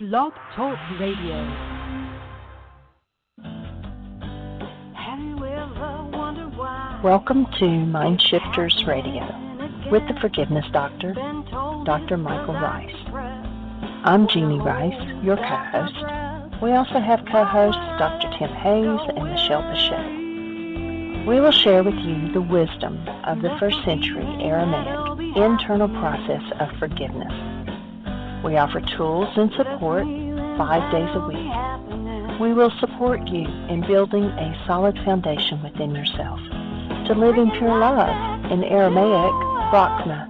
Blog Talk Radio. Welcome to Mind Shifters Radio with the Forgiveness Doctor, Dr. Michael Ryce. I'm Jeanie Ryce, your co-host. We also have co-hosts Dr. Tim Hayes and Michelle Bechet. We will share with you the wisdom of the first century Aramaic internal process of forgiveness. We offer tools and support 5 days a week. We will support you in building a solid foundation within yourself to live in pure love, in Aramaic, Rachna.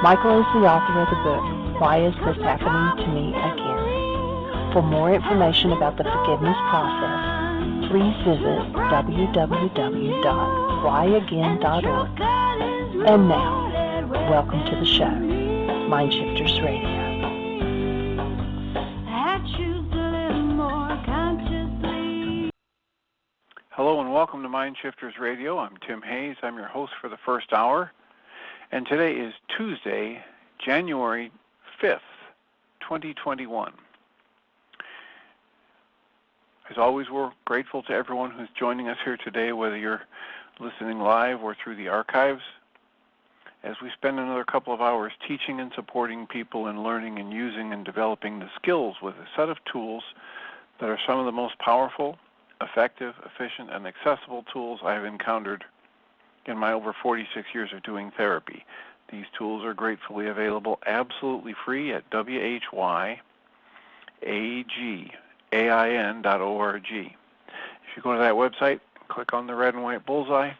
Michael is the author of the book, Why Is This Happening to Me Again? For more information about the forgiveness process, please visit www.whyagain.org. And now, welcome to the show, Mind Shifters Radio. Hello and welcome to Mind Shifters Radio. I'm Tim Hayes. I'm your host for the first hour. And today is Tuesday, January 5th, 2021. As always, we're grateful to everyone who's joining us here today, whether you're listening live or through the archives, as we spend another couple of hours teaching and supporting people in learning and using and developing the skills with a set of tools that are some of the most powerful, effective, efficient, and accessible tools I have encountered in my over 46 years of doing therapy. These tools are gratefully available absolutely free at whyagain.org. If you go to that website, click on the red and white bullseye,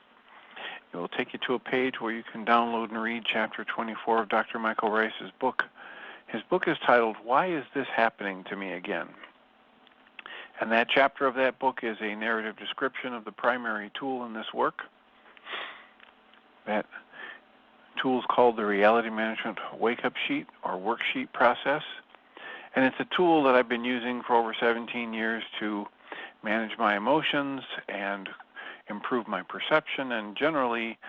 it will take you to a page where you can download and read Chapter 24 of Dr. Michael Ryce's book. His book is titled, Why Is This Happening to Me Again? And that chapter of that book is a narrative description of the primary tool in this work. That tool is called the Reality Management Wake-Up Sheet or Worksheet process. And it's a tool that I've been using for over 17 years to manage my emotions and improve my perception and generally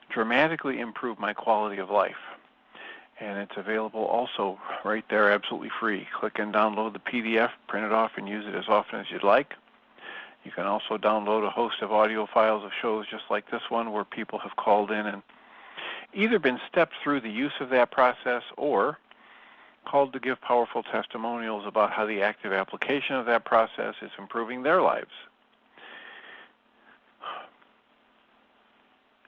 dramatically improve my quality of life. And it's available also right there absolutely free. Click and download the PDF, print it off, and use it as often as you'd like. You can also download a host of audio files of shows just like this one where people have called in and either been stepped through the use of that process or called to give powerful testimonials about how the active application of that process is improving their lives.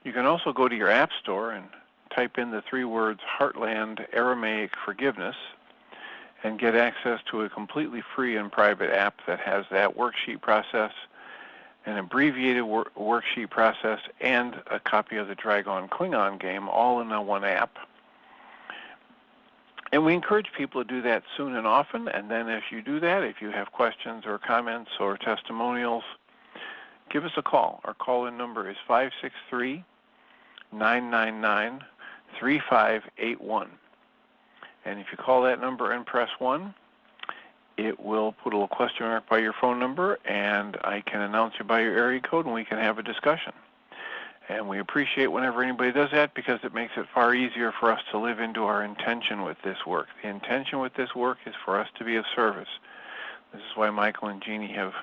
You can also go to your app store and type in the 3 words Heartland Aramaic Forgiveness and get access to a completely free and private app that has that worksheet process, an abbreviated worksheet process, and a copy of the Dragon Klingon game all in one app. And we encourage people to do that soon and often, and then if you do that, if you have questions or comments or testimonials, give us a call. Our call-in number is 563-999-3581. And if you call that number and press 1, it will put a little question mark by your phone number, and I can announce you by your area code, and we can have a discussion. And we appreciate whenever anybody does that because it makes it far easier for us to live into our intention with this work. The intention with this work is for us to be of service. This is why Michael and Jeanie have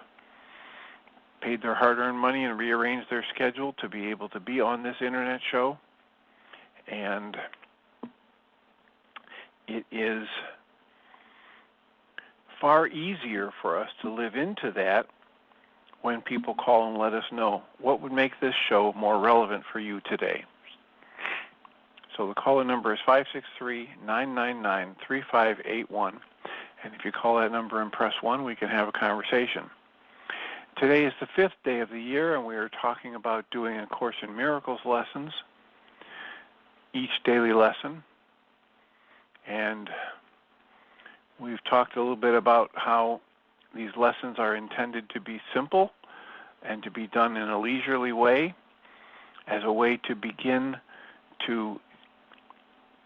paid their hard-earned money and rearranged their schedule to be able to be on this internet show. And it is far easier for us to live into that when people call and let us know what would make this show more relevant for you today. So the call-in number is 563-999-3581. And if you call that number and press 1, we can have a conversation. Today is the 5th day of the year, and we are talking about doing A Course in Miracles lessons, each daily lesson. And we've talked a little bit about how these lessons are intended to be simple and to be done in a leisurely way as a way to begin to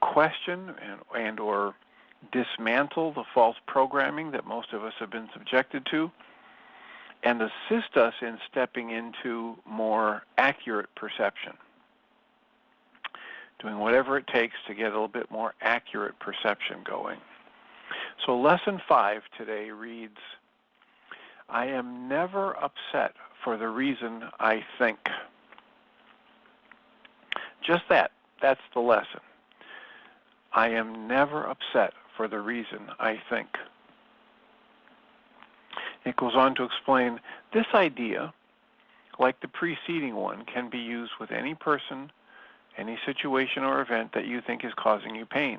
question and or dismantle the false programming that most of us have been subjected to and assist us in stepping into more accurate perception. Doing whatever it takes to get a little bit more accurate perception going. So lesson 5 today reads, I am never upset for the reason I think. Just that. That's the lesson. I am never upset for the reason I think. It goes on to explain, this idea, like the preceding one, can be used with any person, any situation or event that you think is causing you pain.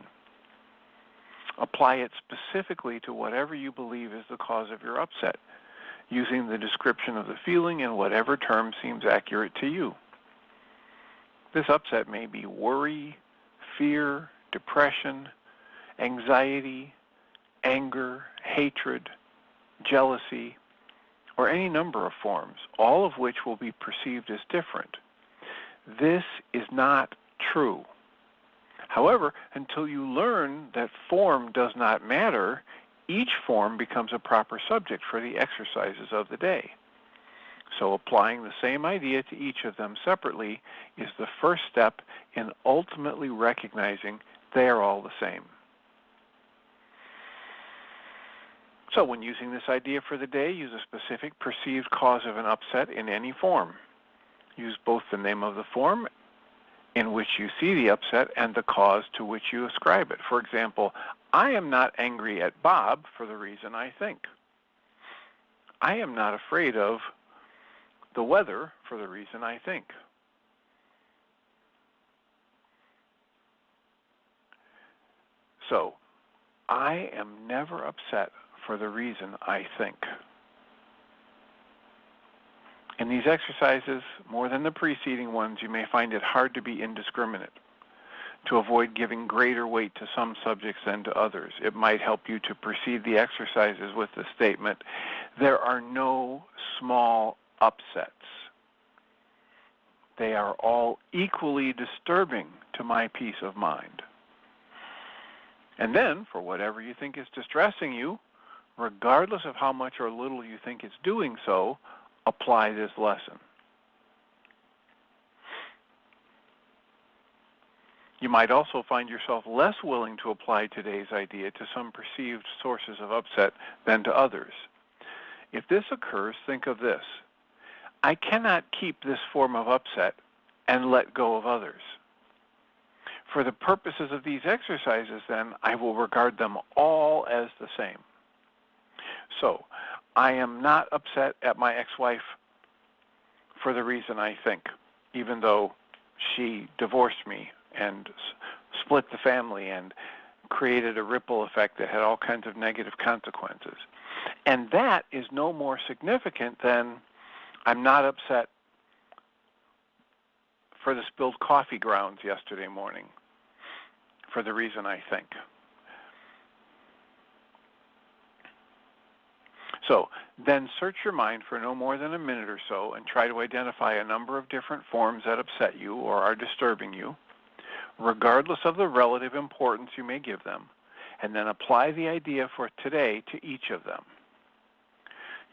Apply it specifically to whatever you believe is the cause of your upset, using the description of the feeling in whatever term seems accurate to you. This upset may be worry, fear, depression, anxiety, anger, hatred, jealousy, or any number of forms, all of which will be perceived as different. This is not true. However, until you learn that form does not matter, each form becomes a proper subject for the exercises of the day. So applying the same idea to each of them separately is the first step in ultimately recognizing they are all the same. So when using this idea for the day, use a specific perceived cause of an upset in any form. Use both the name of the form in which you see the upset and the cause to which you ascribe it. For example, I am not angry at Bob for the reason I think. I am not afraid of the weather for the reason I think. So, I am never upset for the reason I think. In these exercises, more than the preceding ones, you may find it hard to be indiscriminate, to avoid giving greater weight to some subjects than to others. It might help you to precede the exercises with the statement, there are no small upsets. They are all equally disturbing to my peace of mind. And then, for whatever you think is distressing you, regardless of how much or little you think it's doing so, apply this lesson. You might also find yourself less willing to apply today's idea to some perceived sources of upset than to others. If this occurs, think of this. I cannot keep this form of upset and let go of others. For the purposes of these exercises, then, I will regard them all as the same. So, I am not upset at my ex-wife for the reason I think, even though she divorced me and split the family and created a ripple effect that had all kinds of negative consequences. And that is no more significant than I'm not upset for the spilled coffee grounds yesterday morning for the reason I think. So then search your mind for no more than a minute or so and try to identify a number of different forms that upset you or are disturbing you, regardless of the relative importance you may give them, and then apply the idea for today to each of them,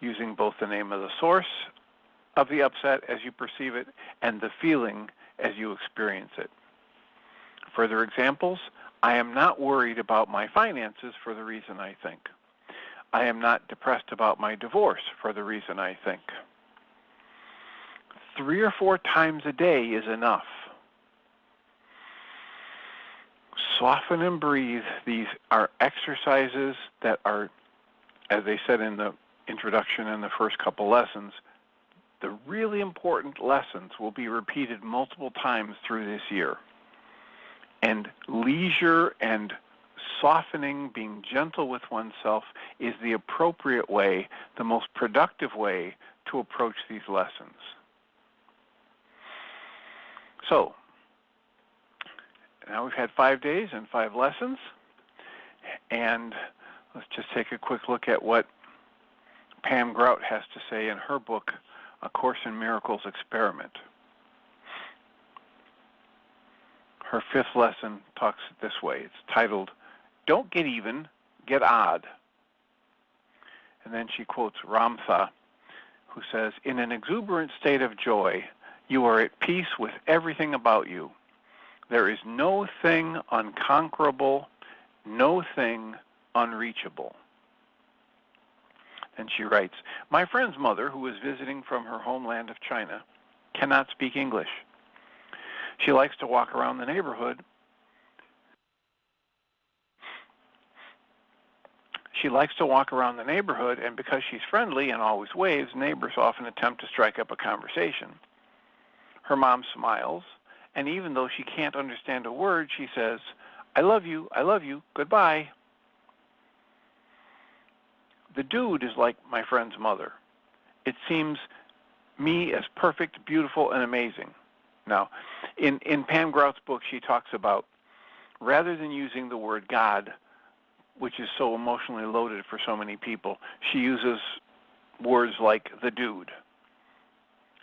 using both the name of the source of the upset as you perceive it and the feeling as you experience it. Further examples, I am not worried about my finances for the reason I think. I am not depressed about my divorce for the reason I think. 3 or 4 times a day is enough. Soften and breathe. These are exercises that are, as they said in the introduction and the first couple lessons, the really important lessons will be repeated multiple times through this year. And leisure and softening, being gentle with oneself, is the appropriate way, the most productive way to approach these lessons. So, now we've had 5 days and 5 lessons, and let's just take a quick look at what Pam Grout has to say in her book, A Course in Miracles Experiment. Her 5th lesson talks this way. It's titled, Don't Get Even, Get Odd. And then she quotes Ramtha, who says, in an exuberant state of joy, you are at peace with everything about you. There is no thing unconquerable, no thing unreachable. And she writes, my friend's mother, who is visiting from her homeland of China, cannot speak English. She likes to walk around the neighborhood. And because she's friendly and always waves, neighbors often attempt to strike up a conversation. Her mom smiles, and even though she can't understand a word, she says, I love you, goodbye. The dude is like my friend's mother. It seems me as perfect, beautiful, and amazing. Now, in Pam Grout's book, she talks about, rather than using the word God, which is so emotionally loaded for so many people, she uses words like the dude.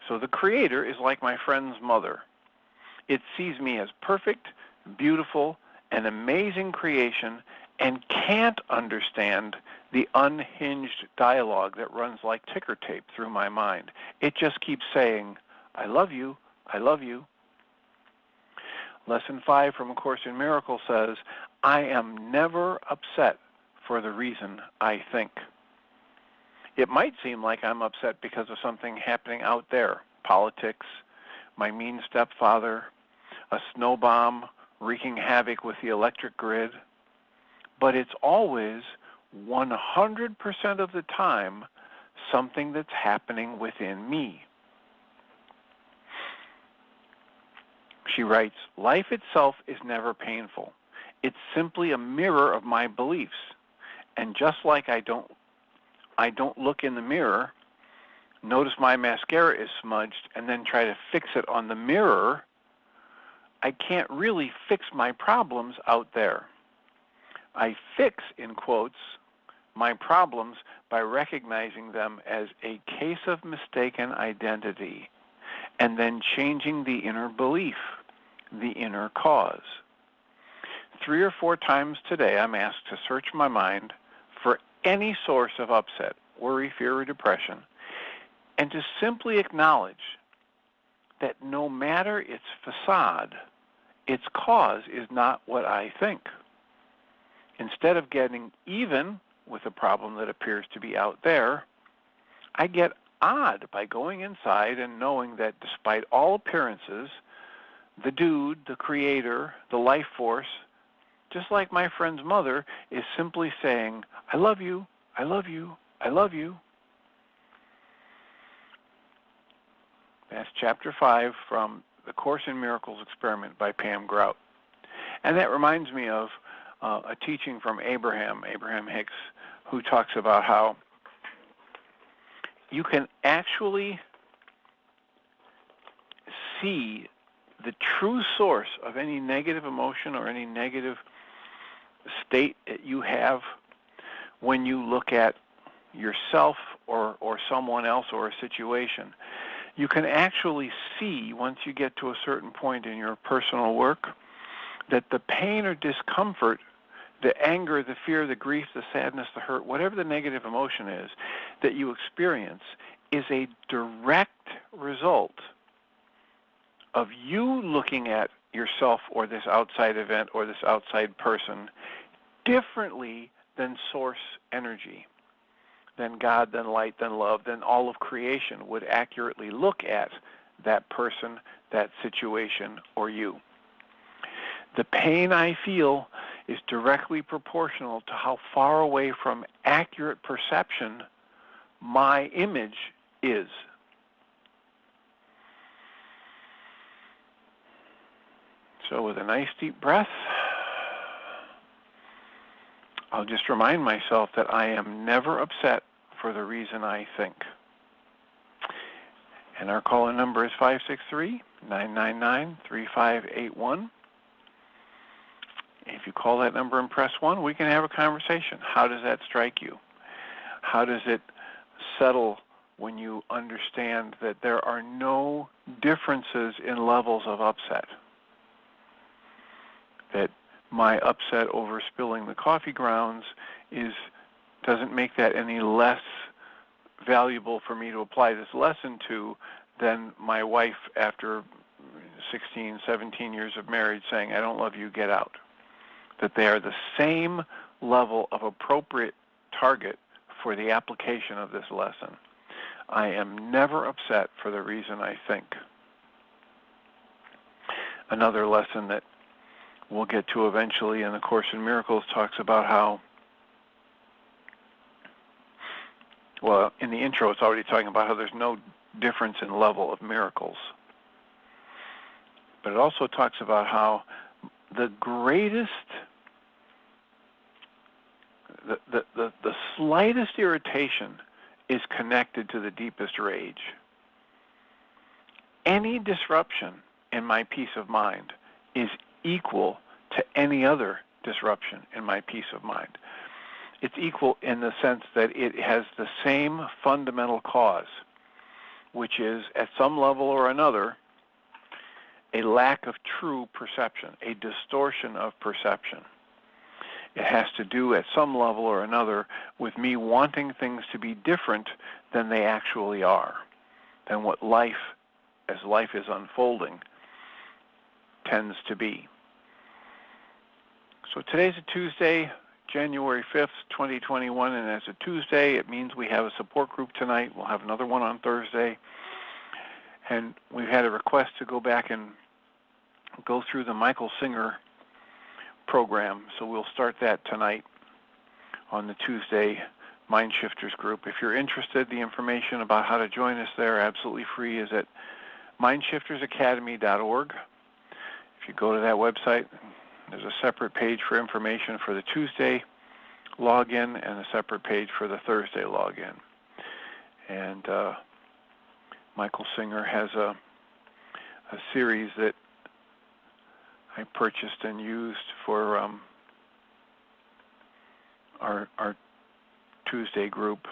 So the Creator is like my friend's mother. It sees me as perfect, beautiful, and amazing creation, and can't understand the unhinged dialogue that runs like ticker tape through my mind. It just keeps saying, I love you, I love you. Lesson 5 from A Course in Miracles says, I am never upset for the reason I think. It might seem like I'm upset because of something happening out there, politics, my mean stepfather, a snow bomb wreaking havoc with the electric grid, but it's always 100% of the time something that's happening within me. She writes, life itself is never painful. It's simply a mirror of my beliefs. And just like I don't look in the mirror, notice my mascara is smudged, and then try to fix it on the mirror, I can't really fix my problems out there. I fix, in quotes, my problems by recognizing them as a case of mistaken identity and then changing the inner belief, the inner cause. 3 or 4 times today, I'm asked to search my mind for any source of upset, worry, fear, or depression, and to simply acknowledge that no matter its facade, its cause is not what I think. Instead of getting even with a problem that appears to be out there, I get odd by going inside and knowing that despite all appearances, the dude, the creator, the life force, just like my friend's mother, is simply saying, I love you, I love you, I love you. That's chapter 5 from The Course in Miracles Experiment by Pam Grout. And that reminds me of a teaching from Abraham Hicks, who talks about how you can actually see the true source of any negative emotion or any negative state that you have when you look at yourself or someone else or a situation. You can actually see, once you get to a certain point in your personal work, that the pain or discomfort, the anger, the fear, the grief, the sadness, the hurt, whatever the negative emotion is that you experience, is a direct result of you looking at yourself or this outside event or this outside person differently than source energy, than God, than light, than love, than all of creation would accurately look at that person, that situation, or you. The pain I feel is directly proportional to how far away from accurate perception my image is. So with a nice deep breath, I'll just remind myself that I am never upset for the reason I think. And our call-in number is 563-999-3581. If you call that number and press 1, we can have a conversation. How does that strike you? How does it settle when you understand that there are no differences in levels of upset? That my upset over spilling the coffee grounds doesn't make that any less valuable for me to apply this lesson to than my wife after 16, 17 years of marriage saying, I don't love you, get out. That they are the same level of appropriate target for the application of this lesson. I am never upset for the reason I think. Another lesson that we'll get to eventually in the Course in Miracles talks about how, well, in the intro it's already talking about how there's no difference in level of miracles. But it also talks about how the greatest, the slightest irritation is connected to the deepest rage. Any disruption in my peace of mind is equal to any other disruption in my peace of mind. It's equal in the sense that it has the same fundamental cause, which is, at some level or another, a lack of true perception, a distortion of perception. It has to do, at some level or another, with me wanting things to be different than they actually are, than what life, as life is unfolding, tends to be. So today's a Tuesday, January 5th, 2021, and as a Tuesday, it means we have a support group tonight. We'll have another one on Thursday. And we've had a request to go back and go through the Michael Singer program, so we'll start that tonight on the Tuesday Mind Shifters group. If you're interested, the information about how to join us there, absolutely free, is at mindshiftersacademy.org. If you go to that website, there's a separate page for information for the Tuesday login and a separate page for the Thursday login. And Michael Singer has a series that I purchased and used for our Tuesday group.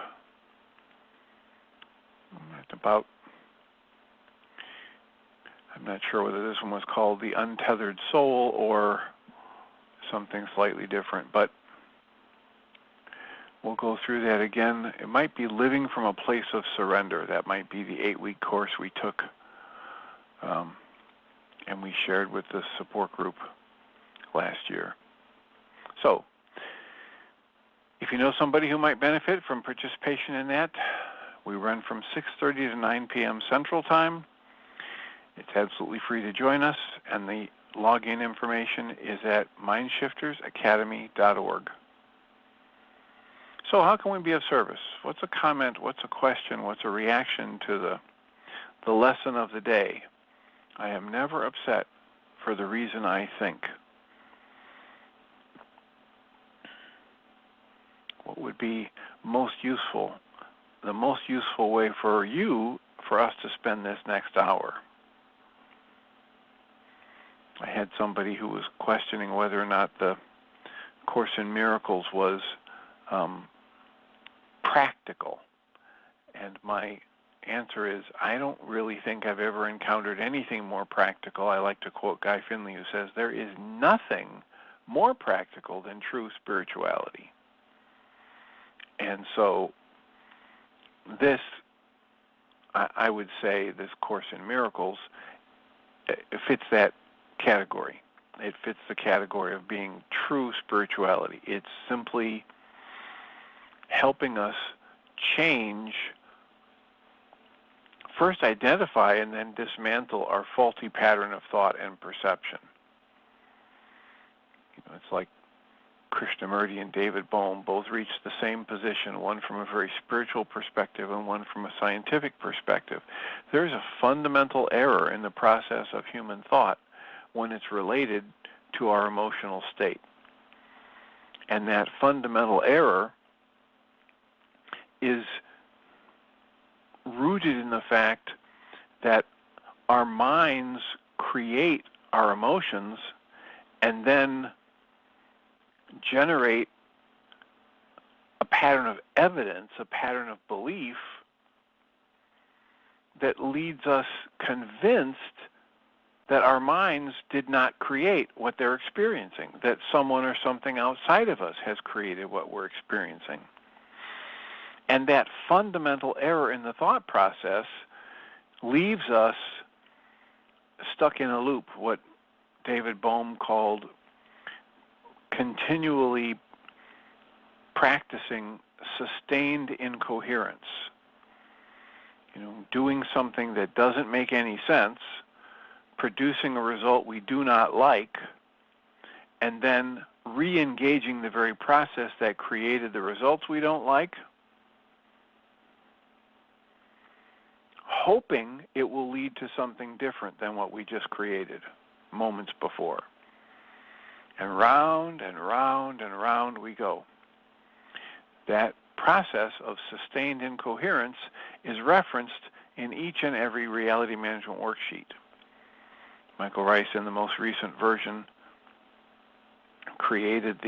It's about, I'm not sure whether this one was called The Untethered Soul or something slightly different, but we'll go through that again. It might be Living from a Place of Surrender. That might be the 8-week course we took and we shared with the support group last year. So, if you know somebody who might benefit from participation in that, we run from 6:30 to 9 p.m. Central Time. It's absolutely free to join us, and the login information is at mindshiftersacademy.org. So how can we be of service? What's a comment? What's a question? What's a reaction to the lesson of the day? I am never upset for the reason I think. What would be most useful? The most useful way for us to spend this next hour. I had somebody who was questioning whether or not the Course in Miracles was practical. And my answer is, I don't really think I've ever encountered anything more practical. I like to quote Guy Finley, who says, there is nothing more practical than true spirituality. And so this, I would say, this Course in Miracles, it fits that category. It fits the category of being true spirituality. It's simply helping us change, first identify and then dismantle our faulty pattern of thought and perception. It's like Krishnamurti and David Bohm both reached the same position, one from a very spiritual perspective and one from a scientific perspective. There's a fundamental error in the process of human thought when it's related to our emotional state. And that fundamental error is rooted in the fact that our minds create our emotions and then generate a pattern of evidence, a pattern of belief that leads us convinced that our minds did not create what they're experiencing, that someone or something outside of us has created what we're experiencing. And that fundamental error in the thought process leaves us stuck in a loop, what David Bohm called continually practicing sustained incoherence. Doing something that doesn't make any sense, producing a result we do not like, and then re-engaging the very process that created the results we don't like, hoping it will lead to something different than what we just created moments before. And round and round and round we go. That process of sustained incoherence is referenced in each and every reality management worksheet. Michael Ryce, in the most recent version, added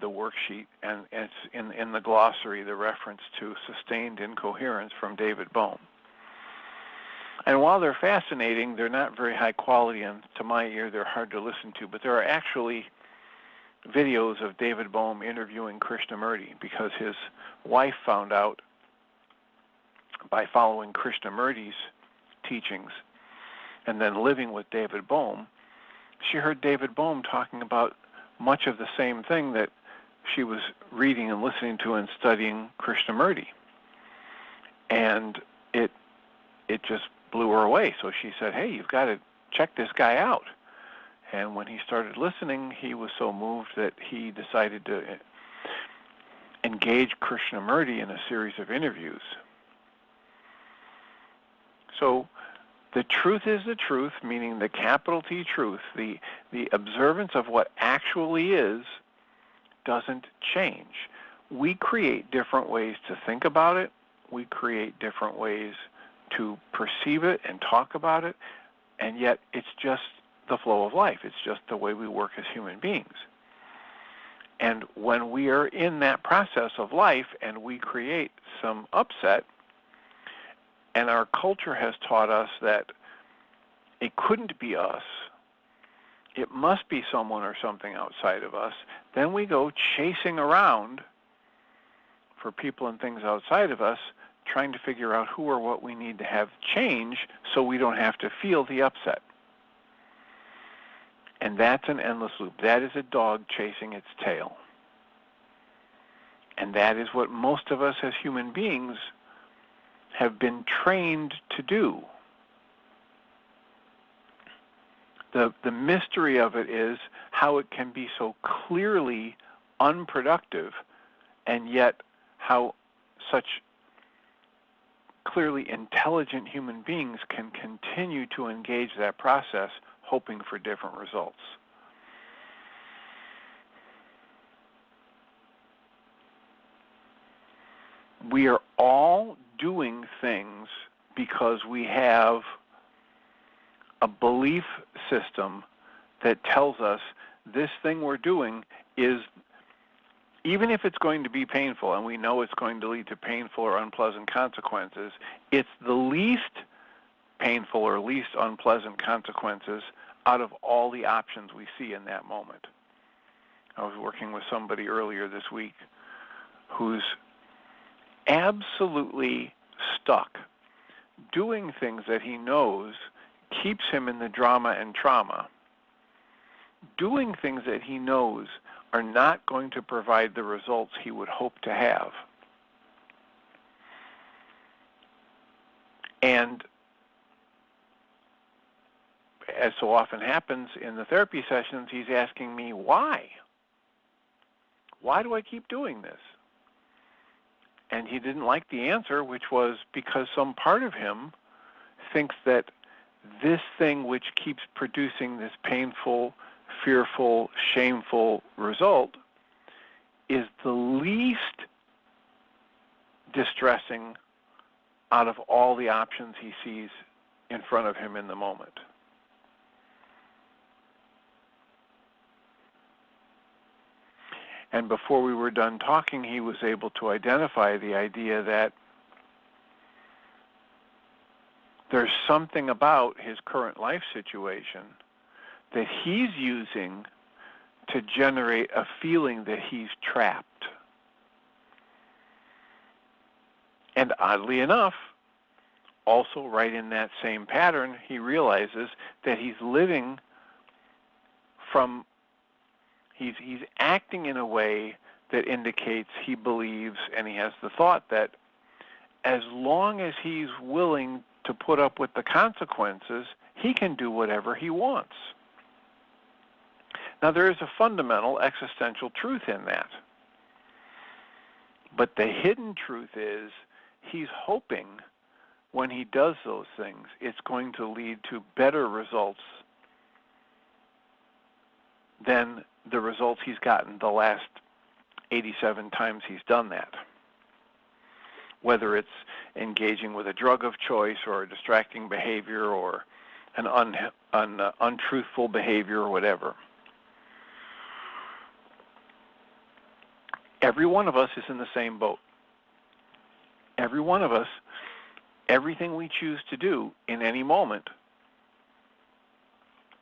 the worksheet, and it's in the glossary, the reference to sustained incoherence from David Bohm. And while they're fascinating, they're not very high quality, and to my ear, they're hard to listen to, but there are actually videos of David Bohm interviewing Krishnamurti, because his wife found out by following Krishnamurti's teachings and then living with David Bohm, she heard David Bohm talking about much of the same thing that she was reading and listening to and studying Krishnamurti. And it just blew her away. So she said, hey, you've got to check this guy out. And when he started listening, he was so moved that he decided to engage Krishnamurti in a series of interviews. So the truth is the truth, meaning the capital T truth, the observance of what actually is, doesn't change. We create different ways to think about it. We create different ways to perceive it and talk about it, and yet it's just the flow of life. It's just the way we work as human beings. And when we are in that process of life and we create some upset, and our culture has taught us that it couldn't be us, it must be someone or something outside of us, then we go chasing around for people and things outside of us, trying to figure out who or what we need to have change so we don't have to feel the upset. And that's an endless loop. That is a dog chasing its tail. And that is what most of us as human beings have been trained to do. The mystery of it is how it can be so clearly unproductive, and yet how such clearly intelligent human beings can continue to engage that process, hoping for different results. We are all doing things because we have a belief system that tells us this thing we're doing is, even if it's going to be painful, and we know it's going to lead to painful or unpleasant consequences, it's the least painful or least unpleasant consequences out of all the options we see in that moment. I was working with somebody earlier this week who's absolutely stuck doing things that he knows keeps him in the drama and trauma, doing things that he knows are not going to provide the results he would hope to have. And as so often happens in the therapy sessions, he's asking me, why? Why do I keep doing this? And he didn't like the answer, which was because some part of him thinks that this thing which keeps producing this painful, fearful, shameful result is the least distressing out of all the options he sees in front of him in the moment. And before we were done talking, he was able to identify the idea that there's something about his current life situation that he's using to generate a feeling that he's trapped. And oddly enough, also right in that same pattern, he realizes that he's living from He's acting in a way that indicates he believes, and he has the thought that as long as he's willing to put up with the consequences, he can do whatever he wants. Now, there is a fundamental existential truth in that. But the hidden truth is he's hoping when he does those things, it's going to lead to better results than the results he's gotten the last 87 times he's done that. Whether it's engaging with a drug of choice or a distracting behavior or an untruthful behavior or whatever. Every one of us is in the same boat. Every one of us, everything we choose to do in any moment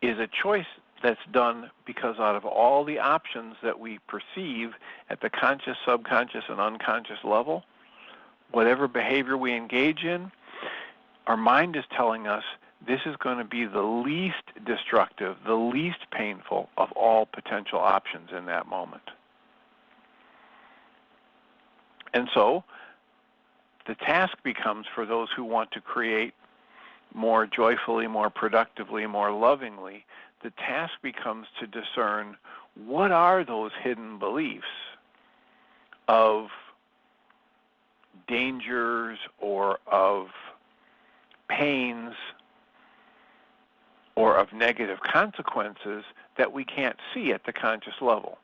is a choice that's done because out of all the options that we perceive at the conscious, subconscious, and unconscious level, whatever behavior we engage in, our mind is telling us this is going to be the least destructive, the least painful of all potential options in that moment. And so the task becomes, for those who want to create more joyfully, more productively, more lovingly, the task becomes to discern what are those hidden beliefs of dangers or of pains or of negative consequences that we can't see at the conscious level,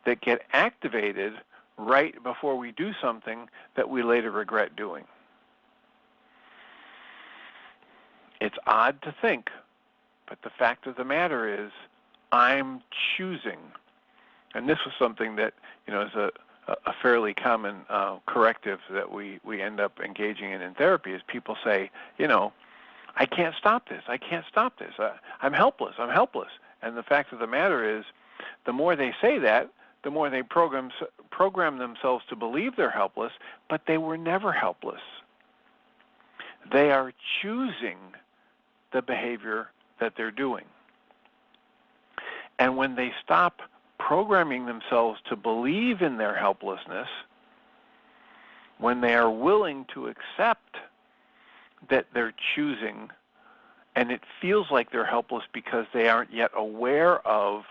that get activated right before we do something that we later regret doing. It's odd to think, but the fact of the matter is I'm choosing. And this was something that, is a fairly common corrective that we end up engaging in therapy is people say, I can't stop this. I can't stop this. I'm helpless. I'm helpless. And the fact of the matter is the more they say that, the more they program themselves to believe they're helpless, but they were never helpless. They are choosing the behavior that they're doing. And when they stop programming themselves to believe in their helplessness, when they are willing to accept that they're choosing, and it feels like they're helpless because they aren't yet aware of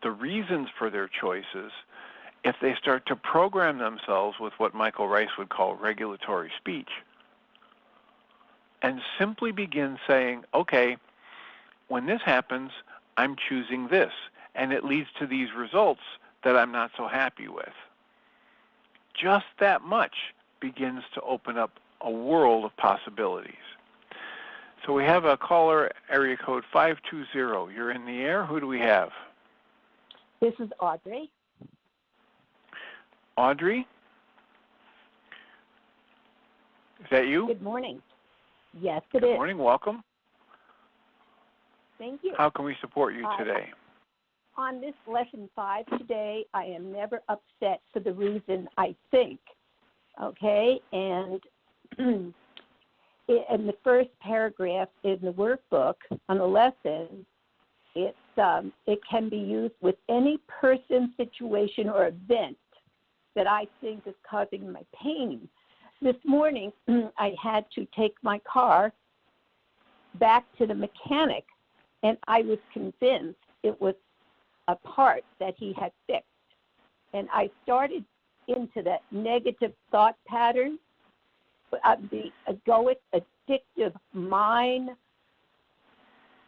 the reasons for their choices, if they start to program themselves with what Michael Ryce would call regulatory speech, and simply begin saying, okay, when this happens, I'm choosing this, and it leads to these results that I'm not so happy with. Just that much begins to open up a world of possibilities. So we have a caller, area code 520. You're in the air. Who do we have? This is Audrey. Audrey? Is that you? Good morning. Yes, it is. Good morning. Welcome. Thank you. How can we support you today? On this lesson 5 today, I am never upset for the reason I think. Okay? And in the first paragraph in the workbook on the lesson, it can be used with any person, situation, or event that I think is causing my pain. This morning, I had to take my car back to the mechanic, and I was convinced it was a part that he had fixed. And I started into that negative thought pattern, the egoic, addictive mind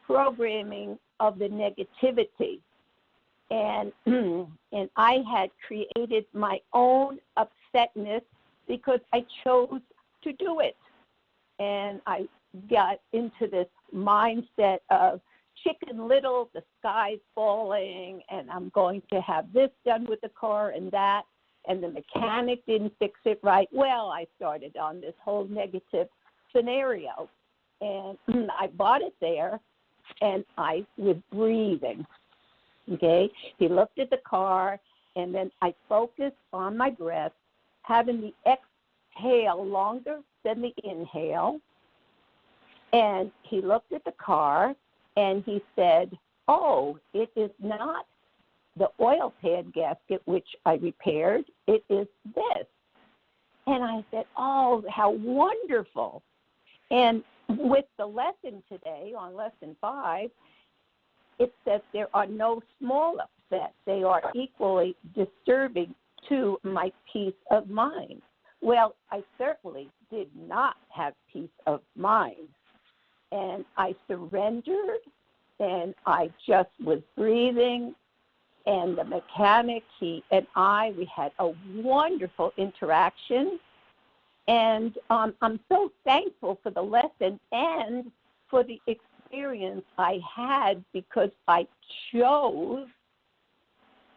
programming of the negativity. And I had created my own upsetness because I chose to do it. And I got into this mindset of Chicken Little, the sky's falling, and I'm going to have this done with the car and that, and the mechanic didn't fix it right. Well, I started on this whole negative scenario, and I bought it there, and I was breathing, okay? He looked at the car, and then I focused on my breath, having the exhale longer than the inhale, and he looked at the car, and he said, oh, it is not the oil pan gasket, which I repaired, it is this. And I said, oh, how wonderful. And with the lesson today, on lesson 5, it says there are no small upsets. They are equally disturbing to my peace of mind. Well, I certainly did not have peace of mind. And I surrendered, and I just was breathing. And the mechanic, he and I, we had a wonderful interaction. And I'm so thankful for the lesson and for the experience I had, because I chose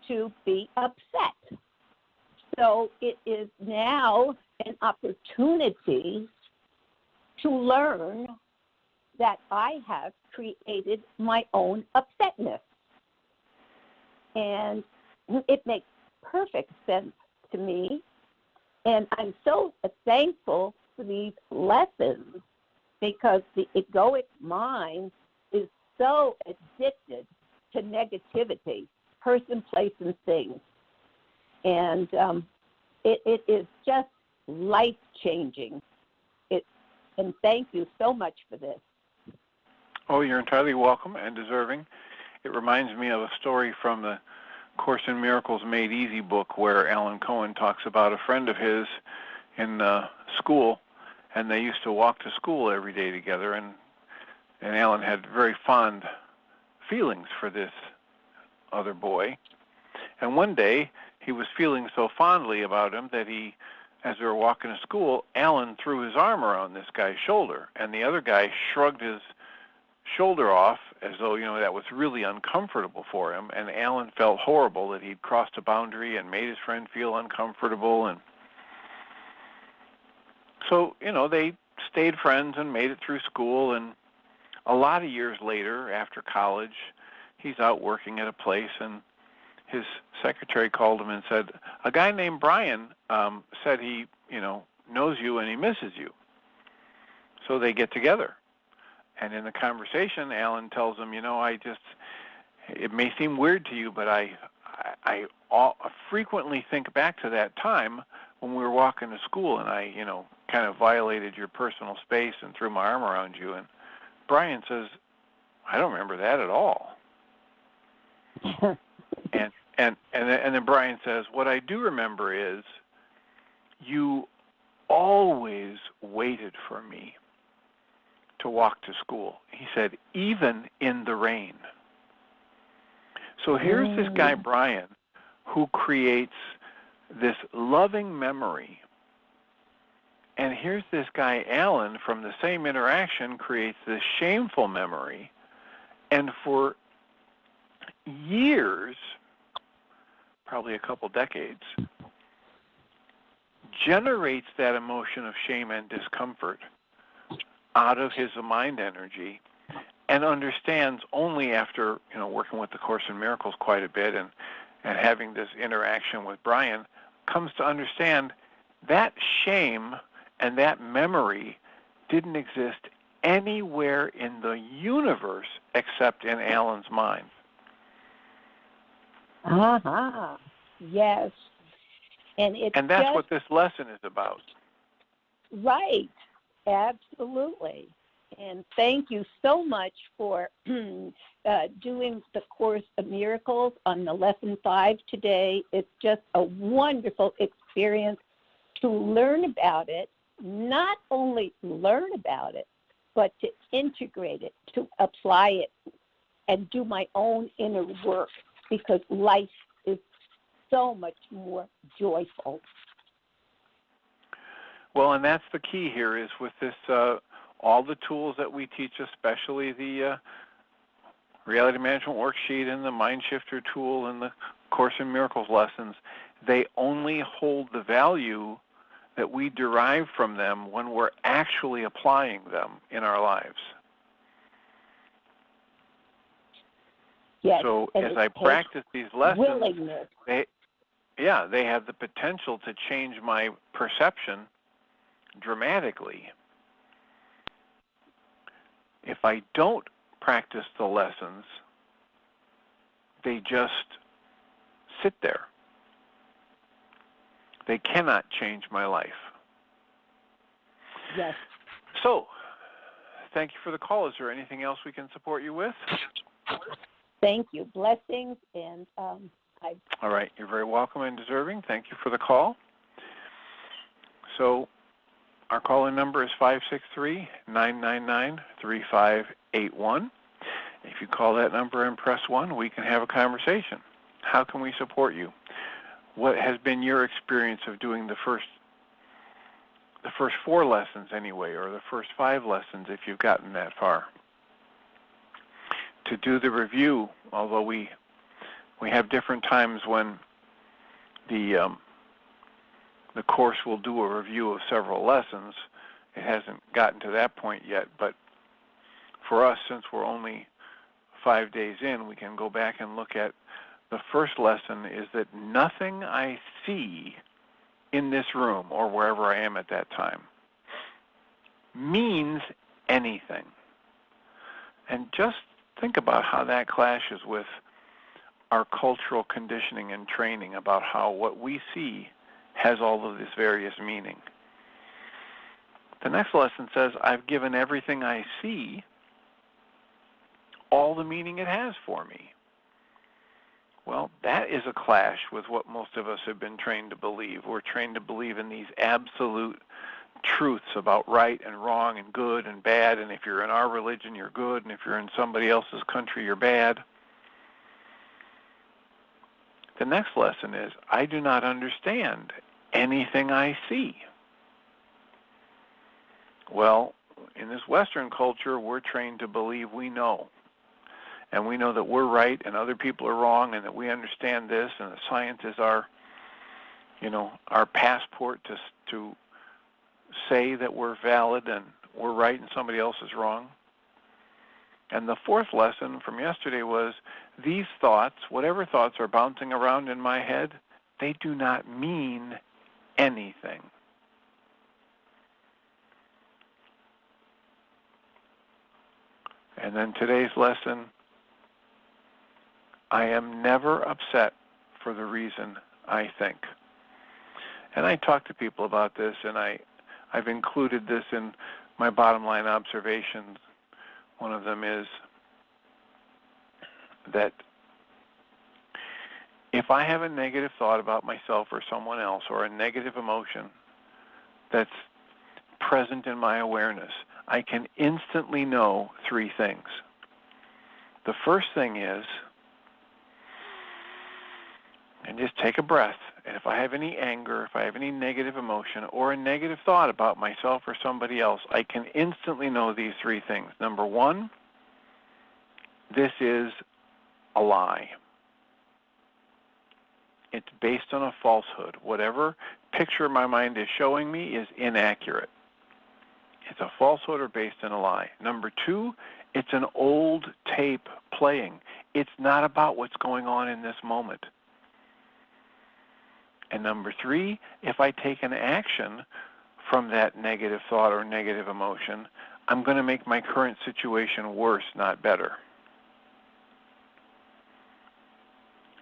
to be upset. So it is now an opportunity to learn that I have created my own upsetness. And it makes perfect sense to me. And I'm so thankful for these lessons, because the egoic mind is so addicted to negativity, person, place, and things. And it is just life-changing. And thank you so much for this. Oh, you're entirely welcome and deserving. It reminds me of a story from the Course in Miracles Made Easy book, where Alan Cohen talks about a friend of his in school, and they used to walk to school every day together, and Alan had very fond feelings for this other boy. And one day, he was feeling so fondly about him that as they were walking to school, Alan threw his arm around this guy's shoulder, and the other guy shrugged his shoulder off as though, that was really uncomfortable for him, and Alan felt horrible that he'd crossed a boundary and made his friend feel uncomfortable. And so, they stayed friends and made it through school, and a lot of years later, after college, he's out working at a place, and his secretary called him and said, a guy named Brian said he, knows you and he misses you. So they get together. And in the conversation, Alan tells him, it may seem weird to you, but I frequently think back to that time when we were walking to school, and I, kind of violated your personal space and threw my arm around you. And Brian says, I don't remember that at all. And then Brian says, what I do remember is you always waited for me to walk to school. He said, even in the rain. So here's this guy, Brian, who creates this loving memory. And here's this guy, Alan, from the same interaction, creates this shameful memory. And for years, probably a couple decades, generates that emotion of shame and discomfort out of his mind energy, and understands only after, working with the Course in Miracles quite a bit and having this interaction with Brian, comes to understand that shame and that memory didn't exist anywhere in the universe except in Alan's mind. Yes. And that's what this lesson is about. Right. Absolutely. And thank you so much for doing the Course of Miracles on the Lesson 5 today. It's just a wonderful experience to learn about it, not only learn about it, but to integrate it, to apply it, and do my own inner work, because life is so much more joyful. Well, and that's the key here, is with this, all the tools that we teach, especially the Reality Management Worksheet and the Mind Shifter tool and the Course in Miracles lessons, they only hold the value that we derive from them when we're actually applying them in our lives. Yes, so as I practice these lessons, they have the potential to change my perception dramatically. If I don't practice the lessons, they just sit there. They cannot change my life. Yes. So, thank you for the call. Is there anything else we can support you with? Thank you. Blessings, and All right. You're very welcome and deserving. Thank you for the call. So, our call-in number is 563-999-3581. If you call that number and press 1, we can have a conversation. How can we support you? What has been your experience of doing the first 4 lessons anyway, or the first 5 lessons if you've gotten that far? To do the review, although we have different times when the course will do a review of several lessons. It hasn't gotten to that point yet, but for us, since we're only 5 days in, we can go back and look at the first lesson is that nothing I see in this room or wherever I am at that time means anything. And just think about how that clashes with our cultural conditioning and training about how what we see has all of this various meaning. The next lesson says, I've given everything I see all the meaning it has for me. Well, that is a clash with what most of us have been trained to believe. We're trained to believe in these absolute truths about right and wrong and good and bad, and if you're in our religion, you're good, and if you're in somebody else's country, you're bad. The next lesson is, I do not understand anything I see. Well, in this Western culture, we're trained to believe we know. And we know that we're right and other people are wrong, and that we understand this, and that science is our passport to say that we're valid and we're right and somebody else is wrong. And the fourth lesson from yesterday was, these thoughts, whatever thoughts are bouncing around in my head, they do not mean anything. And then today's lesson, I am never upset for the reason I think. And I talk to people about this, and I've included this in my bottom line observations. One of them is that if I have a negative thought about myself or someone else, or a negative emotion that's present in my awareness, I can instantly know 3 things. The first thing is, and just take a breath, and if I have any anger, if I have any negative emotion, or a negative thought about myself or somebody else, I can instantly know these 3 things. Number 1, this is a lie. It's based on a falsehood. Whatever picture my mind is showing me is inaccurate. It's a falsehood or based on a lie. Number 2, it's an old tape playing. It's not about what's going on in this moment. And number 3, if I take an action from that negative thought or negative emotion, I'm going to make my current situation worse, not better.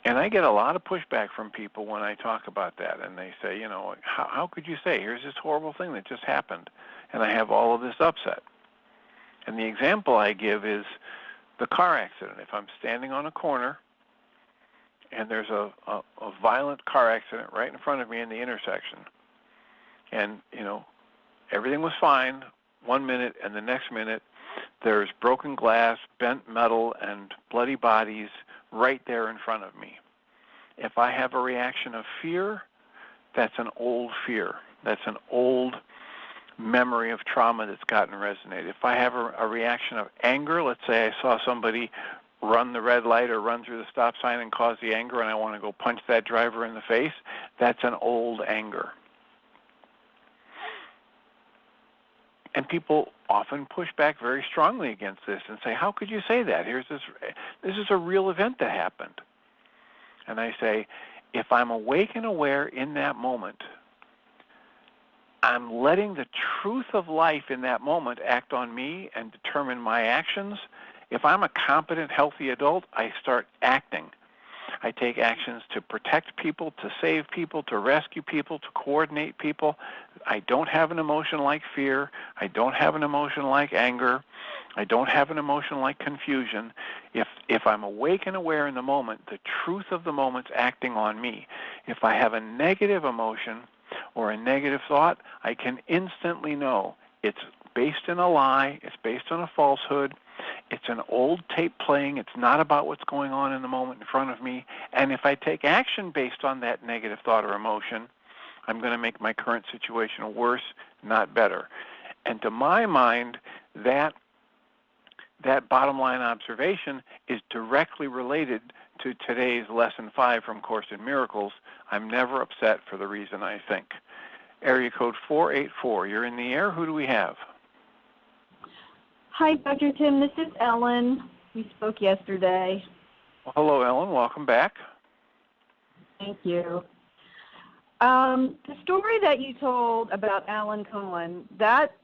And I get a lot of pushback from people when I talk about that, and they say, how could you say, here's this horrible thing that just happened, and I have all of this upset. And the example I give is the car accident. If I'm standing on a corner and there's a violent car accident right in front of me in the intersection, and, everything was fine 1 minute, and the next minute there's broken glass, bent metal, and bloody bodies right there in front of me. If I have a reaction of fear, that's an old fear. That's an old memory of trauma that's gotten resonated. If I have a reaction of anger, let's say I saw somebody run the red light or run through the stop sign and cause the anger, and I want to go punch that driver in the face, that's an old anger. And people often push back very strongly against this and say, how could you say that? This is a real event that happened. And I say, if I'm awake and aware in that moment, I'm letting the truth of life in that moment act on me and determine my actions. If I'm a competent, healthy adult, I start acting. I take actions to protect people, to save people, to rescue people, to coordinate people. I don't have an emotion like fear. I don't have an emotion like anger. I don't have an emotion like confusion. If I'm awake and aware in the moment, the truth of the moment's acting on me. If I have a negative emotion or a negative thought, I can instantly know it's based in a lie, it's based on a falsehood, it's an old tape playing, it's not about what's going on in the moment in front of me, and if I take action based on that negative thought or emotion, I'm going to make my current situation worse, not better. And to my mind, that bottom line observation is directly related to today's lesson 5 from Course in Miracles. I'm never upset for the reason I think. Area code 484. You're in the air. Who do we have? Hi, Dr. Tim. This is Ellen. We spoke yesterday. Well, hello, Ellen. Welcome back. Thank you. The story that you told about Alan Cohen, that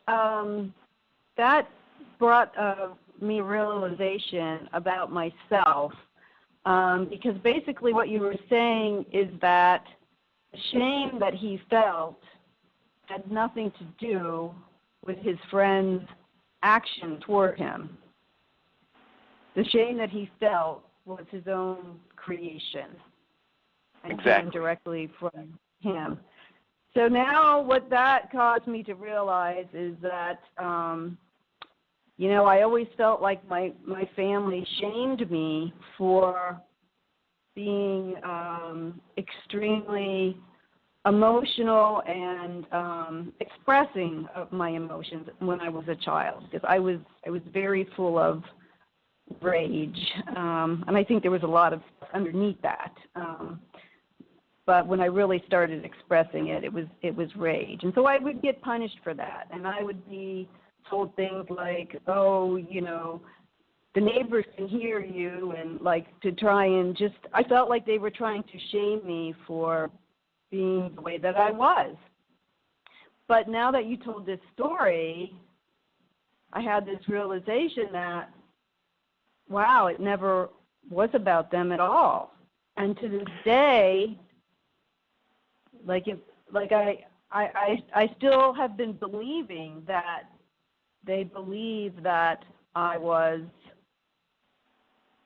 brought me realization about myself, because basically what you were saying is that the shame that he felt had nothing to do with his friend's action toward him. The shame that he felt was his own creation and came directly from him. So now what that caused me to realize is that I always felt like my family shamed me for being extremely emotional and expressing of my emotions when I was a child, because I was very full of rage, and I think there was a lot of stuff underneath that. But when I really started expressing it, it was rage, and so I would get punished for that, and I would be told things like, oh, the neighbors can hear you, and to try and I felt like they were trying to shame me for being the way that I was. But now that you told this story, I had this realization that, wow, it never was about them at all. And to this day, I still have been believing that they believe that I was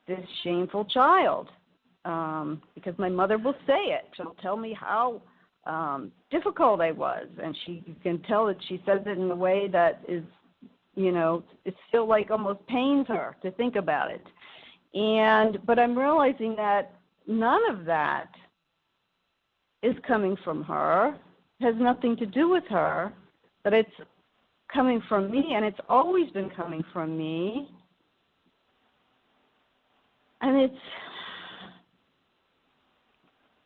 this shameful child, because my mother will say it. She'll tell me how difficult I was, and you can tell that she says it in a way that is, it still almost pains her to think about it. But I'm realizing that none of that is coming from her, has nothing to do with her, that it's coming from me, and it's always been coming from me. And it's...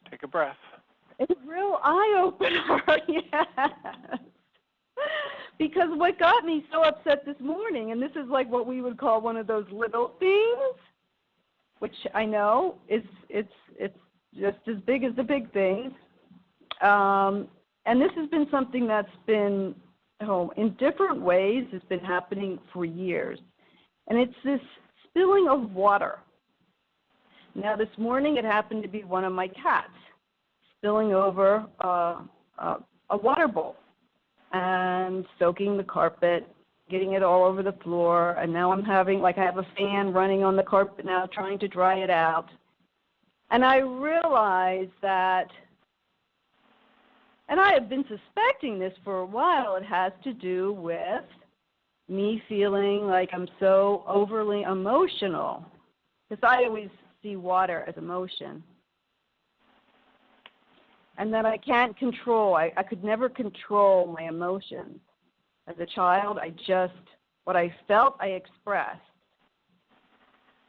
Take a breath. It's a real eye-opener, yes. Because what got me so upset this morning, and this is what we would call one of those little things, which I know it's just as big as the big things. And this has been something that's been, in different ways, it's been happening for years. And it's this spilling of water. Now, this morning it happened to be one of my cats spilling over a water bowl and soaking the carpet, getting it all over the floor. And now I'm having, I have a fan running on the carpet now trying to dry it out. And I realized that, and I have been suspecting this for a while, it has to do with me feeling like I'm so overly emotional, because I always see water as emotion, and that I can't control. I could never control my emotions. As a child, what I felt, I expressed.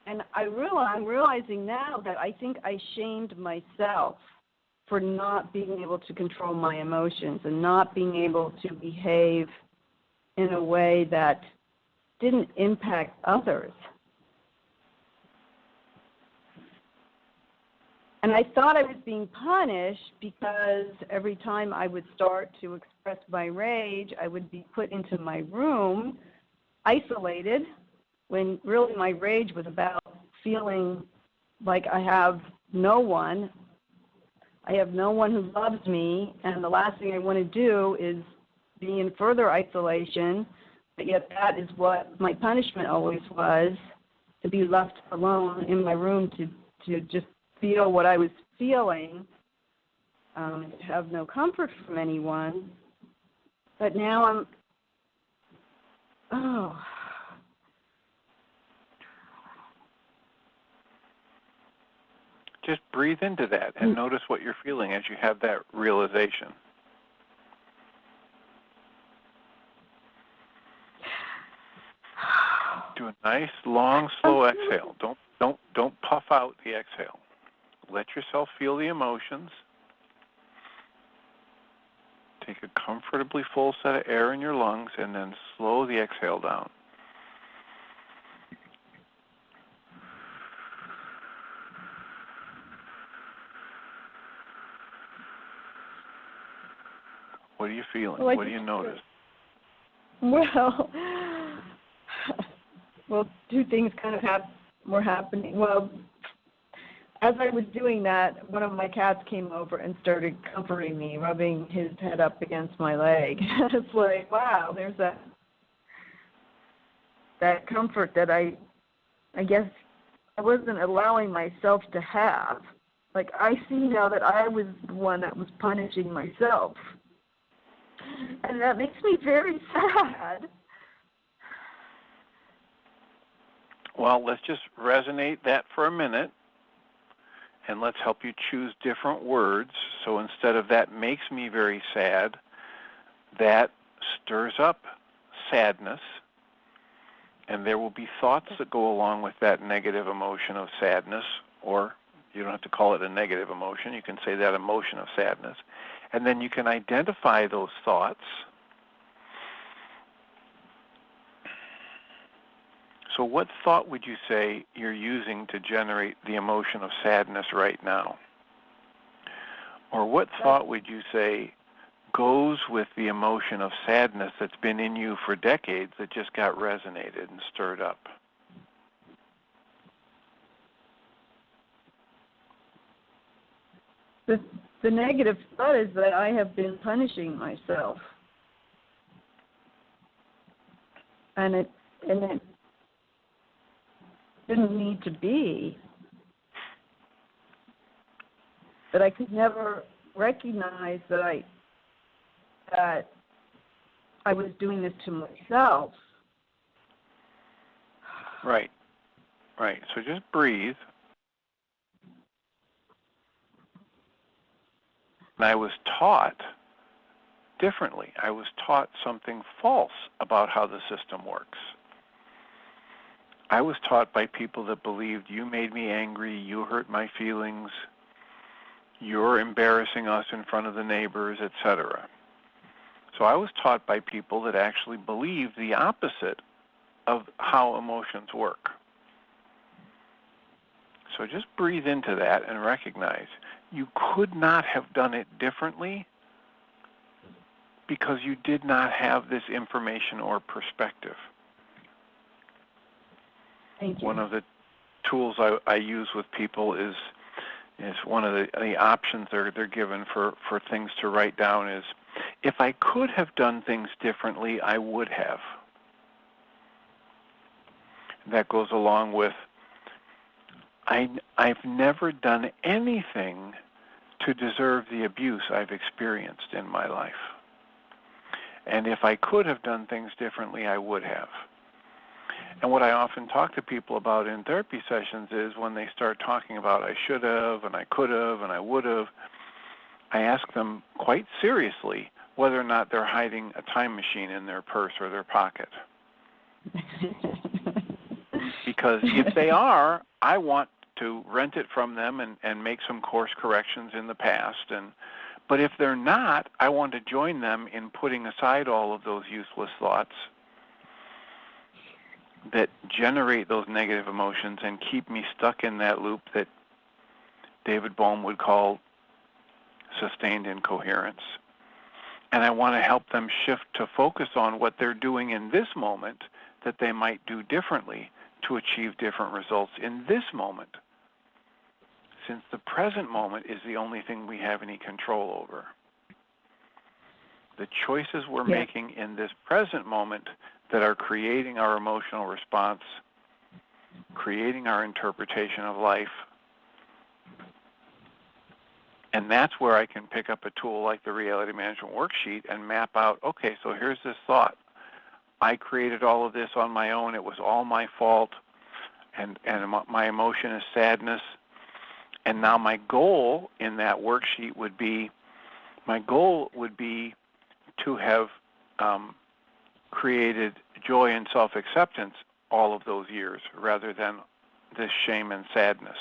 And I'm realizing now that I think I shamed myself for not being able to control my emotions and not being able to behave in a way that didn't impact others. And I thought I was being punished because every time I would start to express my rage, I would be put into my room, isolated, when really my rage was about feeling like I have no one. I have no one who loves me, and the last thing I want to do is be in further isolation, but yet that is what my punishment always was, to be left alone in my room to just feel what I was feeling, to have no comfort from anyone. But now Just breathe into that and notice what you're feeling as you have that realization. Do a nice, long, slow exhale. Don't puff out the exhale. Let yourself feel the emotions. Take a comfortably full set of air in your lungs and then slow the exhale down. What are you feeling? What do you notice? Well, two things kind of were happening. Well, as I was doing that, one of my cats came over and started comforting me, rubbing his head up against my leg. It's like, wow, there's that comfort that I guess I wasn't allowing myself to have. Like, I see now that I was the one that was punishing myself. And that makes me very sad. Well, let's just resonate that for a minute, and let's help you choose different words. So instead of that makes me very sad, that stirs up sadness, and there will be thoughts that go along with that negative emotion of sadness, or you don't have to call it a negative emotion. You can say that emotion of sadness. And then you can identify those thoughts. So what thought would you say you're using to generate the emotion of sadness right now? Or what thought would you say goes with the emotion of sadness that's been in you for decades that just got resonated and stirred up? The negative thought is that I have been punishing myself. And it didn't need to be. But I could never recognize that I was doing this to myself. Right. So just breathe. And I was taught differently. I was taught something false about how the system works. I was taught by people that believed you made me angry, you hurt my feelings, you're embarrassing us in front of the neighbors, etc. So I was taught by people that actually believed the opposite of how emotions work. So just breathe into that and recognize you could not have done it differently because you did not have this information or perspective. Thank you. One of the tools I use with people is one of the options they're given for things to write down is, if I could have done things differently, I would have. That goes along with, I've never done anything to deserve the abuse I've experienced in my life. And if I could have done things differently, I would have. And what I often talk to people about in therapy sessions is when they start talking about I should have and I could have and I would have, I ask them quite seriously whether or not they're hiding a time machine in their purse or their pocket. Because if they are, I want to rent it from them and make some course corrections in the past. But if they're not, I want to join them in putting aside all of those useless thoughts that generate those negative emotions and keep me stuck in that loop that David Bohm would call sustained incoherence. And I want to help them shift to focus on what they're doing in this moment that they might do differently to achieve different results in this moment. since the present moment is the only thing we have any control over. The choices we're making in this present moment that are creating our emotional response, creating our interpretation of life. And that's where I can pick up a tool like the reality management worksheet and map out, okay, so here's this thought. I created all of this on my own. It was all my fault. And my emotion is sadness. And now my goal in that worksheet would be, to have created joy and self-acceptance all of those years rather than this shame and sadness.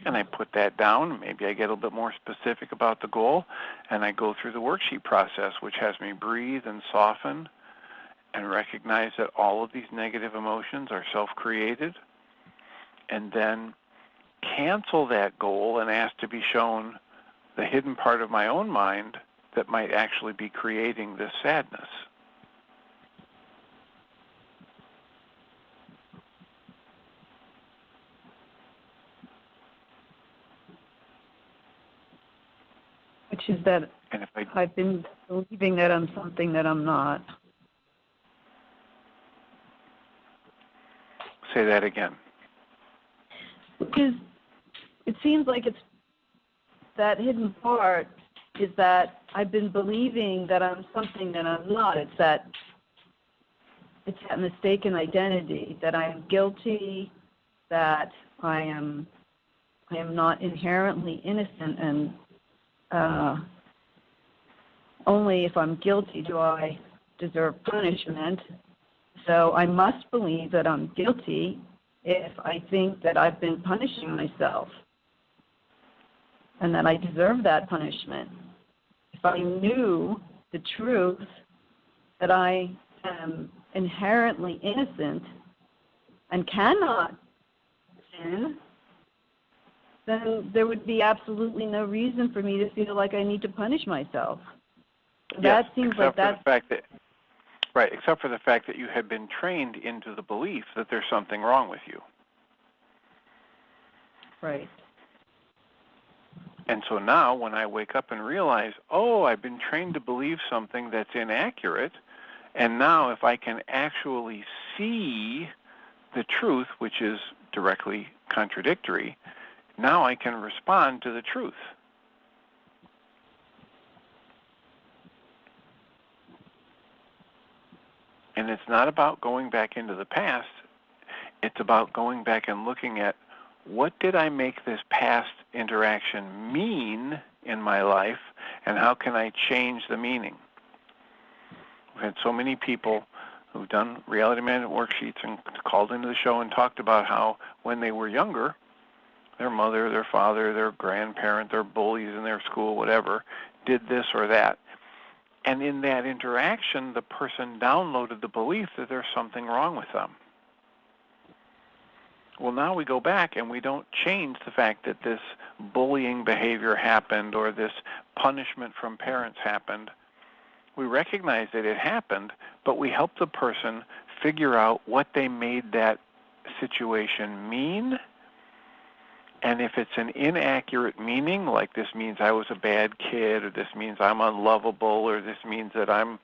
And I put that down. Maybe I get a little bit more specific about the goal, and I go through the worksheet process, which has me breathe and soften and recognize that all of these negative emotions are self-created, and then cancel that goal and ask to be shown the hidden part of my own mind that might actually be creating this sadness. Which is that I've been believing that I'm something that I'm not. Say that again. Because it seems like it's that hidden part is that I've been believing that I'm something that I'm not. It's that mistaken identity, that I am guilty, that I am not inherently innocent, and only if I'm guilty do I deserve punishment. So I must believe that I'm guilty if I think that I've been punishing myself and that I deserve that punishment. If I knew the truth that I am inherently innocent and cannot sin, then there would be absolutely no reason for me to feel like I need to punish myself. Yes, that seems like that's... Right, except for the fact that you have been trained into the belief that there's something wrong with you. Right. And so now when I wake up and realize, oh, I've been trained to believe something that's inaccurate, and now if I can actually see the truth, which is directly contradictory, now I can respond to the truth. And it's not about going back into the past. It's about going back and looking at what did I make this past interaction mean in my life, and how can I change the meaning? We've had so many people who've done reality management worksheets and called into the show and talked about how when they were younger, their mother, their father, their grandparent, their bullies in their school, whatever, did this or that. And in that interaction, the person downloaded the belief that there's something wrong with them. Well, now we go back and we don't change the fact that this bullying behavior happened or this punishment from parents happened. We recognize that it happened, but we help the person figure out what they made that situation mean. And if it's an inaccurate meaning, like this means I was a bad kid, or this means I'm unlovable, or this means that I'm,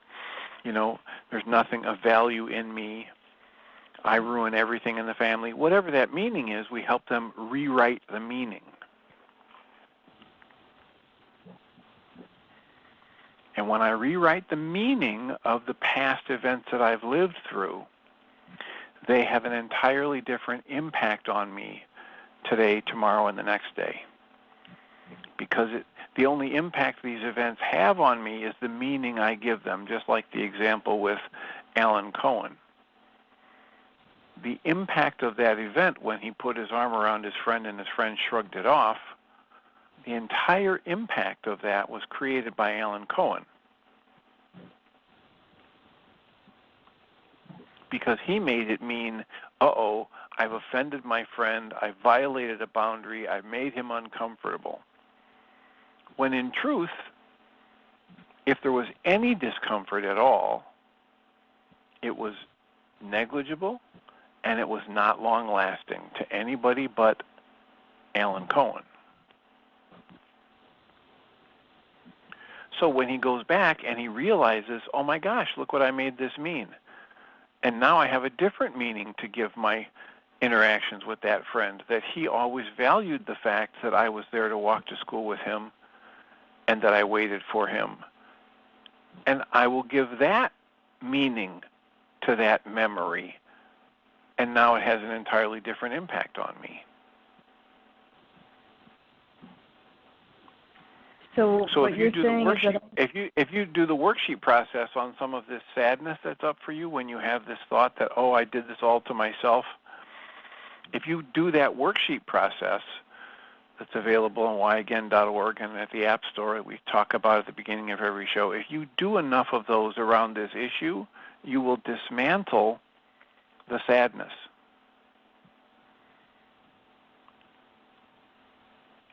there's nothing of value in me, I ruin everything in the family, whatever that meaning is, we help them rewrite the meaning. And when I rewrite the meaning of the past events that I've lived through, they have an entirely different impact on me today, tomorrow, and the next day. Because the only impact these events have on me is the meaning I give them, just like the example with Alan Cohen. The impact of that event when he put his arm around his friend and his friend shrugged it off, the entire impact of that was created by Alan Cohen. Because he made it mean, uh-oh, I've offended my friend, I've violated a boundary, I've made him uncomfortable. When in truth, if there was any discomfort at all, it was negligible and it was not long-lasting to anybody but Alan Cohen. So when he goes back and he realizes, oh my gosh, look what I made this mean. And now I have a different meaning to give my interactions with that friend, that he always valued the fact that I was there to walk to school with him and that I waited for him. And I will give that meaning to that memory, and now it has an entirely different impact on me. So if you do the worksheet, if you do the worksheet process on some of this sadness that's up for you when you have this thought that, oh, I did this all to myself, if you do that worksheet process that's available on whyagain.org and at the App Store that we talk about at the beginning of every show, if you do enough of those around this issue, you will dismantle the sadness.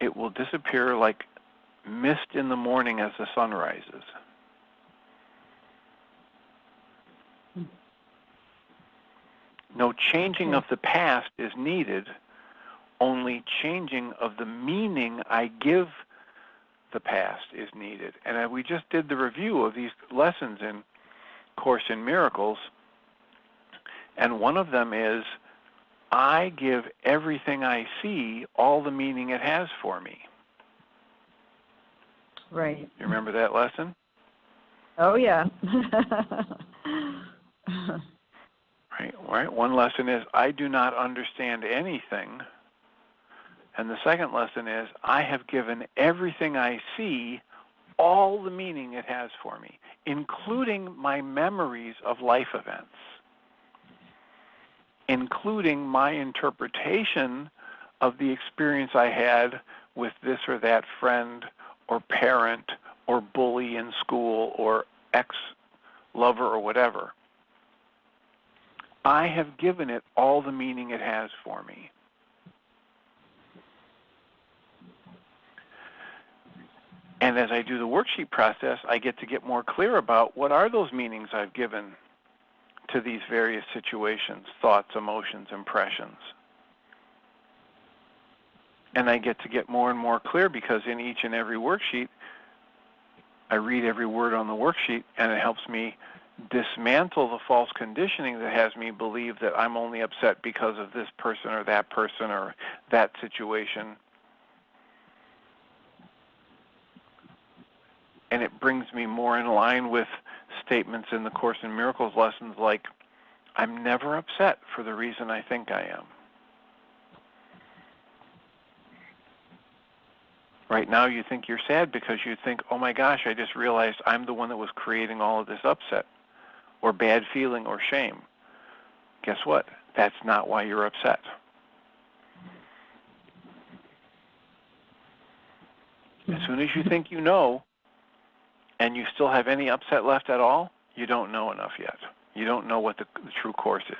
It will disappear like mist in the morning as the sun rises. No changing of the past is needed, only changing of the meaning I give the past is needed. And we just did the review of these lessons in Course in Miracles, and one of them is, I give everything I see all the meaning it has for me. Right. You remember that lesson? Oh, yeah. Right. One lesson is, I do not understand anything. And the second lesson is, I have given everything I see all the meaning it has for me, including my memories of life events, including my interpretation of the experience I had with this or that friend or parent or bully in school or ex-lover or whatever. I have given it all the meaning it has for me. And as I do the worksheet process, I get to get more clear about what are those meanings I've given to these various situations, thoughts, emotions, impressions. And I get to get more and more clear because in each and every worksheet, I read every word on the worksheet, and it helps me dismantle the false conditioning that has me believe that I'm only upset because of this person or that situation. And it brings me more in line with statements in the Course in Miracles lessons like, I'm never upset for the reason I think I am. Right now you think you're sad because you think, oh my gosh, I just realized I'm the one that was creating all of this upset or bad feeling or shame. Guess what? That's not why you're upset. As soon as you think you know, and you still have any upset left at all, you don't know enough yet. You don't know what the true course is.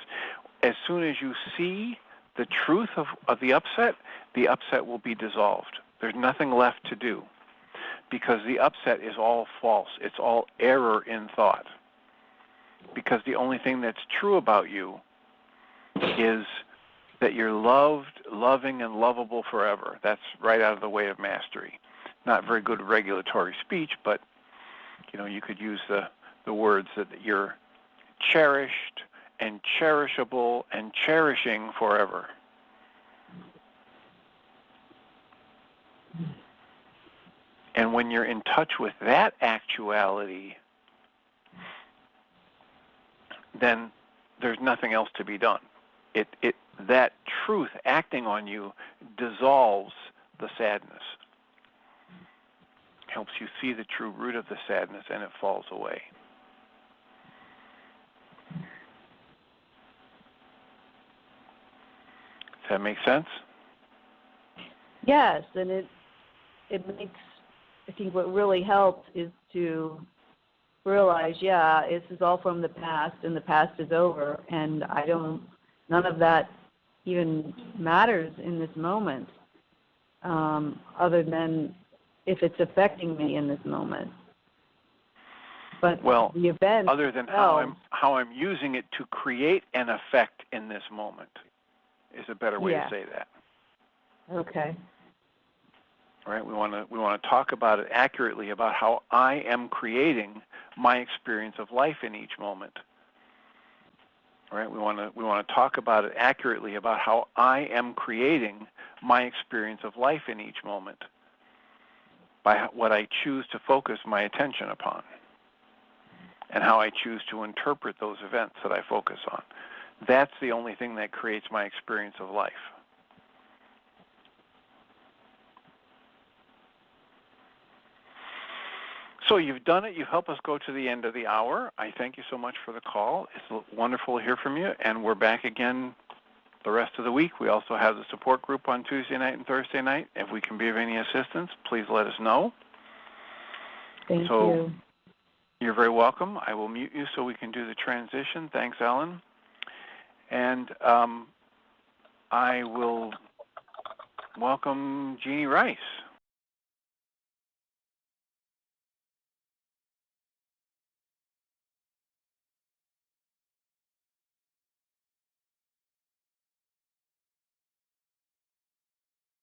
As soon as you see the truth of the upset will be dissolved. There's nothing left to do because the upset is all false. It's all error in thought. Because the only thing that's true about you is that you're loved, loving, and lovable forever. That's right out of the way of mastery. Not very good regulatory speech, but you could use the words that you're cherished and cherishable and cherishing forever. And when you're in touch with that actuality, then there's nothing else to be done. That truth acting on you dissolves the sadness. Helps you see the true root of the sadness, and it falls away. Does that make sense? Yes, and it makes, I think what really helps is to realize, this is all from the past, and the past is over, and none of that even matters in this moment, other than if it's affecting me in this moment. But the event, other than how I'm using it to create an effect in this moment, is a better way to say that. Okay. All right, we want to talk about it accurately, about how I am creating my experience of life in each moment. All right, we want to talk about it accurately, about how I am creating my experience of life in each moment by what I choose to focus my attention upon and how I choose to interpret those events that I focus on. That's the only thing that creates my experience of life. So you've done it. You've helped us go to the end of the hour. I thank you so much for the call. It's wonderful to hear from you, and we're back again the rest of the week. We also have the support group on Tuesday night and Thursday night. If we can be of any assistance, please let us know. Thank you. You're very welcome. I will mute you so we can do the transition. Thanks, Ellen. And I will welcome Jeanie Ryce.